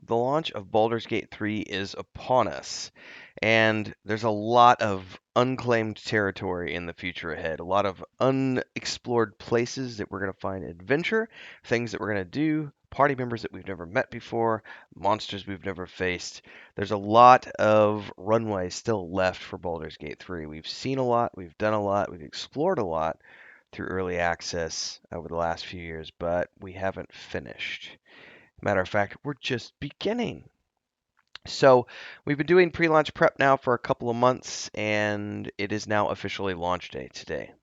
the launch of Baldur's Gate 3 is upon us, and there's a lot of unclaimed territory in the future ahead, a lot of unexplored places that we're going to find adventure, things that we're going to do, party members that we've never met before, monsters we've never faced. There's a lot of runway still left for Baldur's Gate 3. We've seen a lot, we've done a lot, we've explored a lot through early access over the last few years, but we haven't finished. Matter of fact, we're just beginning. So we've been doing pre-launch prep now for a couple of months, and it is now officially launch day today.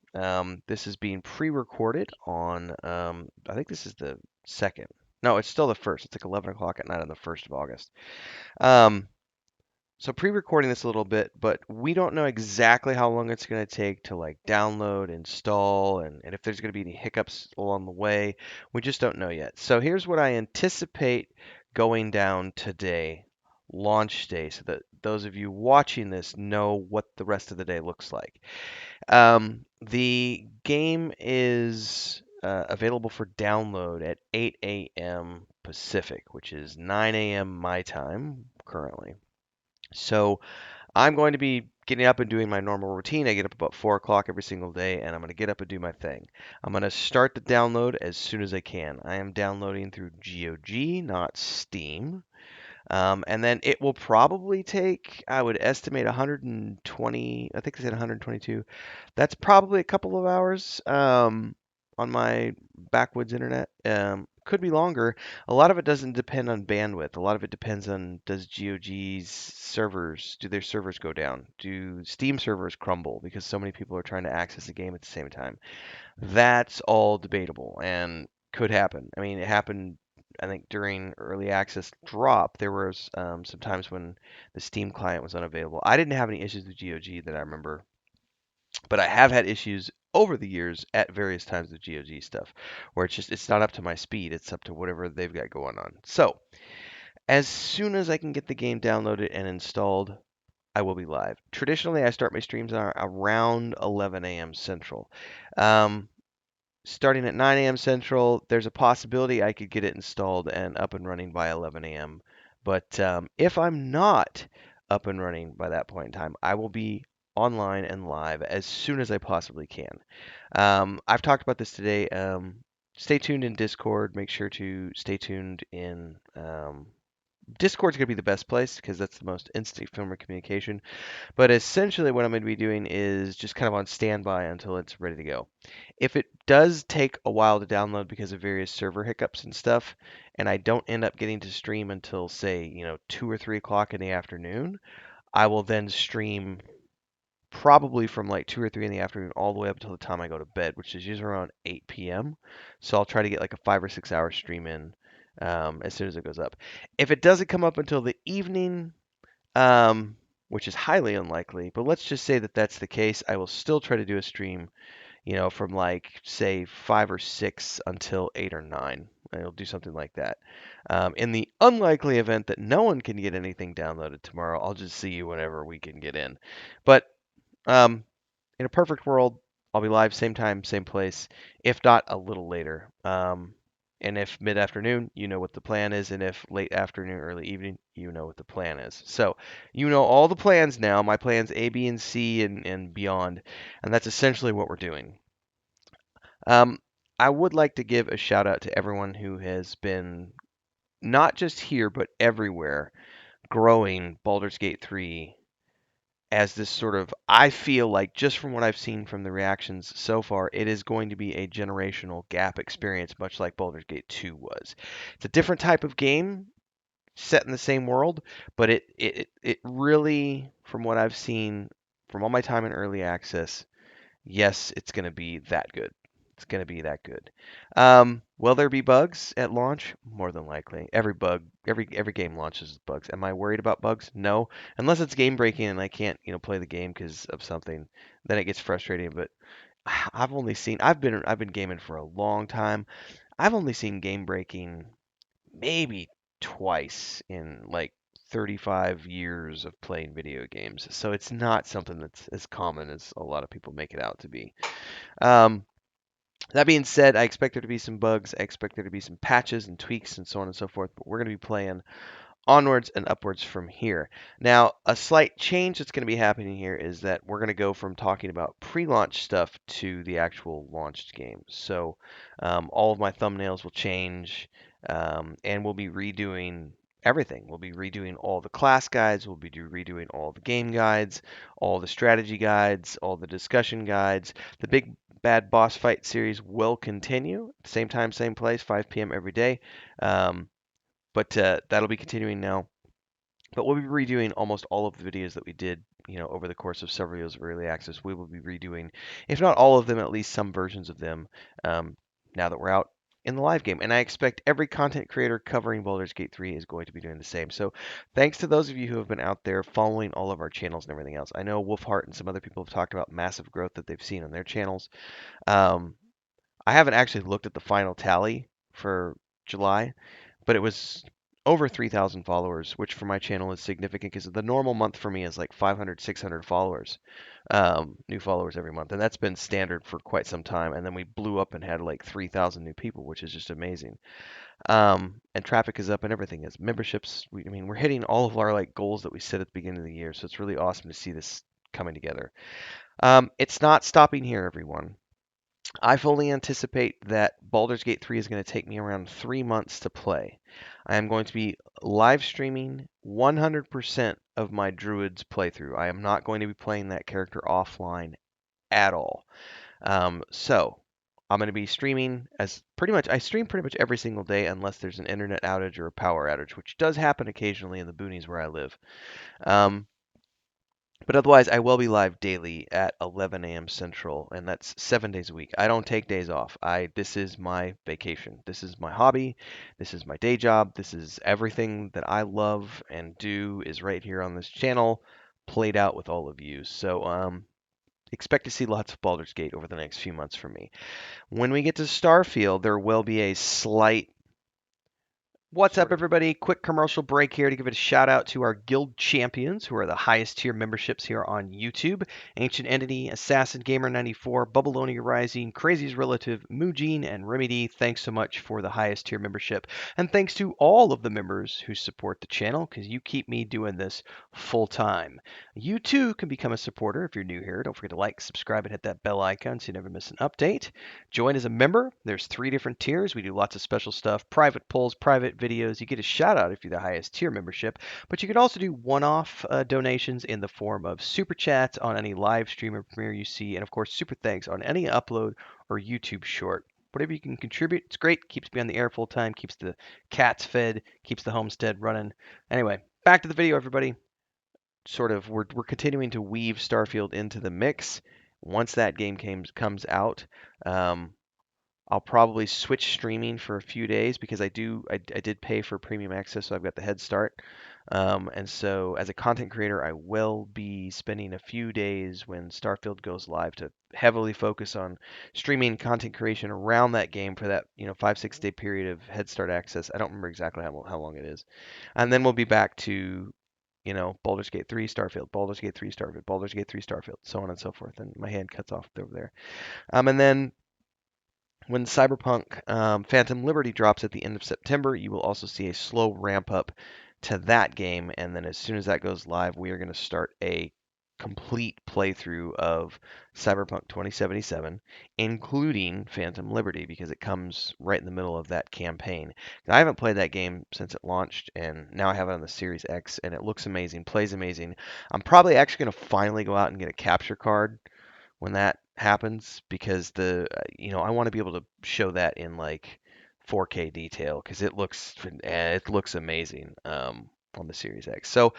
This is being pre-recorded on, I think this is the second. No, it's still the first. It's like 11 o'clock at night on the 1st of August. Um, so pre-recording this a little bit, but we don't know exactly how long it's going to take to like download, install, and if there's going to be any hiccups along the way. We just don't know yet. So here's what I anticipate going down today, launch day, so that those of you watching this know what the rest of the day looks like. The game is available for download at 8 a.m. Pacific, which is 9 a.m. my time currently. So I'm going to be getting up and doing my normal routine. I get up about 4 o'clock every single day, and I'm going to get up and do my thing. I'm going to start the download as soon as I can. I am downloading through GOG, not Steam. And then it will probably take, I would estimate 120, I think I said 122. That's probably a couple of hours on my backwoods internet. Could be longer. A lot of it doesn't depend on bandwidth. A lot of it depends on does GOG's servers, do their servers go down? Do Steam servers crumble because so many people are trying to access the game at the same time? That's all debatable and could happen. I mean, it happened, I think, during early access drop. There was some times when the Steam client was unavailable. I didn't have any issues with GOG that I remember, but I have had issues over the years at various times with GOG stuff, where it's not up to my speed. It's up to whatever they've got going on. So as soon as I can get the game downloaded and installed, I will be live. Traditionally, I start my streams around 11 a.m. Central. Um, Starting at 9 a.m. Central, there's a possibility I could get it installed and up and running by 11 a.m. But if I'm not up and running by that point in time, I will be online and live as soon as I possibly can. I've talked about this today. Stay tuned in Discord. Make sure to stay tuned in Discord's going to be the best place because that's the most instant form of communication. But essentially, what I'm going to be doing is just kind of on standby until it's ready to go. If it does take a while to download because of various server hiccups and stuff, and I don't end up getting to stream until, say, 2 or 3 o'clock in the afternoon, I will then stream probably from like 2 or 3 in the afternoon all the way up until the time I go to bed, which is usually around 8 p.m. So I'll try to get like a 5 or 6 hour stream in as soon as it goes up. If it doesn't come up until the evening, which is highly unlikely, but let's just say that that's the case, I will still try to do a stream, from like say 5 or 6 until 8 or 9. I'll do something like that. In the unlikely event that no one can get anything downloaded tomorrow, I'll just see you whenever we can get in. But um, in a perfect world, I'll be live same time, same place, if not a little later. And if mid-afternoon, you know what the plan is, and if late afternoon, early evening, you know what the plan is. So you know all the plans now, my plans A, B, and C, and beyond, and that's essentially what we're doing. Um, I would like to give a shout out to everyone who has been not just here but everywhere growing Baldur's Gate 3 as this sort of, I feel like just from what I've seen from the reactions so far, it is going to be a generational gap experience, much like Baldur's Gate 2 was. It's a different type of game set in the same world, but it really, from what I've seen from all my time in early access, yes, it's going to be that good. It's going to be that good. Will there be bugs at launch? More than likely. Every game launches with bugs. Am I worried about bugs? No, unless it's game breaking and I can't, play the game because of something. Then it gets frustrating. But I've been gaming for a long time. I've only seen game breaking maybe twice in like 35 years of playing video games. So it's not something that's as common as a lot of people make it out to be. Um, that being said, I expect there to be some bugs. I expect there to be some patches and tweaks and so on and so forth. But we're going to be playing onwards and upwards from here. Now, a slight change that's going to be happening here is that we're going to go from talking about pre-launch stuff to the actual launched game. So all of my thumbnails will change, and we'll be redoing everything. We'll be redoing all the class guides, we'll be redoing all the game guides, all the strategy guides, all the discussion guides. The big bad boss fight series will continue. Same time, same place, 5 p.m. every day. Um, but that'll be continuing now. But we'll be redoing almost all of the videos that we did, over the course of several years of early access. We will be redoing, if not all of them, at least some versions of them, now that we're out in the live game. And I expect every content creator covering Baldur's Gate 3 is going to be doing the same. So thanks to those of you who have been out there following all of our channels and everything else. I know Wolfheart and some other people have talked about massive growth that they've seen on their channels. Um, I haven't actually looked at the final tally for July, but it was over 3,000 followers, which for my channel is significant because the normal month for me is like 500, 600 followers, new followers every month. And that's been standard for quite some time. And then we blew up and had like 3,000 new people, which is just amazing. And traffic is up and everything is. Memberships, I mean, we're hitting all of our like goals that we set at the beginning of the year. So it's really awesome to see this coming together. It's not stopping here, everyone. I fully anticipate that Baldur's Gate 3 is going to take me around 3 months to play. I am going to be live streaming 100% of my Druid's playthrough. I am not going to be playing that character offline at all. So I'm going to be streaming as pretty much, I stream pretty much every single day unless there's an internet outage or a power outage, which does happen occasionally in the boonies where I live. Um, but otherwise, I will be live daily at 11 a.m. Central, and that's 7 days a week. I don't take days off. This is my vacation. This is my hobby. This is my day job. This is everything that I love and do is right here on this channel, played out with all of you. So expect to see lots of Baldur's Gate over the next few months from me. When we get to Starfield, there will be a slight What's up, everybody? Quick commercial break here to give it a shout out to our guild champions, who are the highest tier memberships here on YouTube. Ancient Entity, Assassin Gamer 94, Babylonia Rising, Crazy's Relative, Mujin, and Remedy. Thanks so much for the highest tier membership. And thanks to all of the members who support the channel, because you keep me doing this full time. You too can become a supporter if you're new here. Don't forget to like, subscribe, and hit that bell icon so you never miss an update. Join as a member. There's 3 different tiers. We do lots of special stuff, private polls, private videos. You get a shout out if you're the highest tier membership, but you can also do one-off donations in the form of super chats on any live stream or premiere you see, and of course super thanks on any upload or YouTube short. Whatever you can contribute, it's great. Keeps me on the air full time, keeps the cats fed, keeps the homestead running. Anyway, back to the video, everybody. We're continuing to weave Starfield into the mix. Once that game comes out, um, I'll probably switch streaming for a few days because I did pay for premium access, so I've got the head start. And so as a content creator, I will be spending a few days when Starfield goes live to heavily focus on streaming content creation around that game for that 5-6 day period of head start access. I don't remember exactly how long it is, and then we'll be back to Baldur's Gate 3 Starfield, Baldur's Gate 3 Starfield, Baldur's Gate 3 Starfield, so on and so forth. And my hand cuts off over there. And then when Cyberpunk Phantom Liberty drops at the end of September, you will also see a slow ramp up to that game. And then as soon as that goes live, we are going to start a complete playthrough of Cyberpunk 2077, including Phantom Liberty, because it comes right in the middle of that campaign. I haven't played that game since it launched, and now I have it on the Series X, and it looks amazing, plays amazing. I'm probably actually going to finally go out and get a capture card when that happens because I want to be able to show that in like 4K detail because it looks amazing on the Series X. So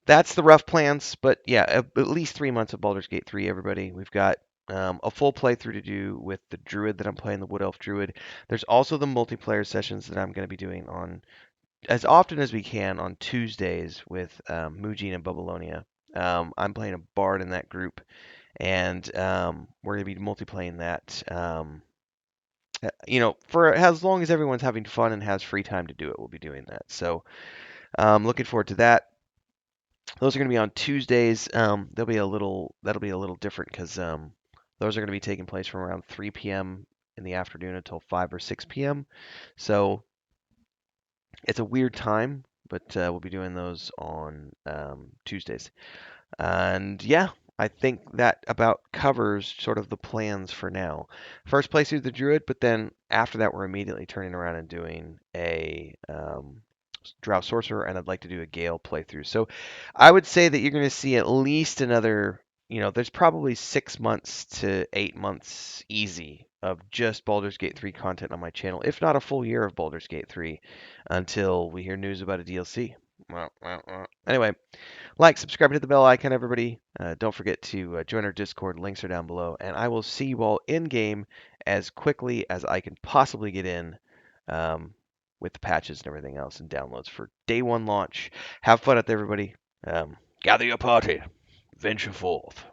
that's the rough plans, but yeah, at least 3 months of Baldur's Gate 3, everybody. We've got a full playthrough to do with the Druid that I'm playing, the Wood Elf Druid. There's also the multiplayer sessions that I'm going to be doing on as often as we can on Tuesdays with Mujin and Babylonia. I'm playing a bard in that group, and we're going to be multiplaying that. For as long as everyone's having fun and has free time to do it, we'll be doing that. So, looking forward to that. Those are going to be on Tuesdays. That'll be a little different because those are going to be taking place from around 3 p.m. in the afternoon until 5 or 6 p.m. So it's a weird time but we'll be doing those on Tuesdays. And yeah, I think that about covers sort of the plans for now. First playthrough the Druid, but then after that, we're immediately turning around and doing a Drow Sorcerer, and I'd like to do a Gale playthrough. So I would say that you're going to see at least another, there's probably 6 months to 8 months easy of just Baldur's Gate 3 content on my channel, if not a full year of Baldur's Gate 3 until we hear news about a DLC. Anyway, like, subscribe, hit the bell icon, everybody. Don't forget to join our Discord. Links are down below. And I will see you all in game as quickly as I can possibly get in um, with the patches and everything else and downloads for day one launch. Have fun out there, everybody. Gather your party. Venture forth.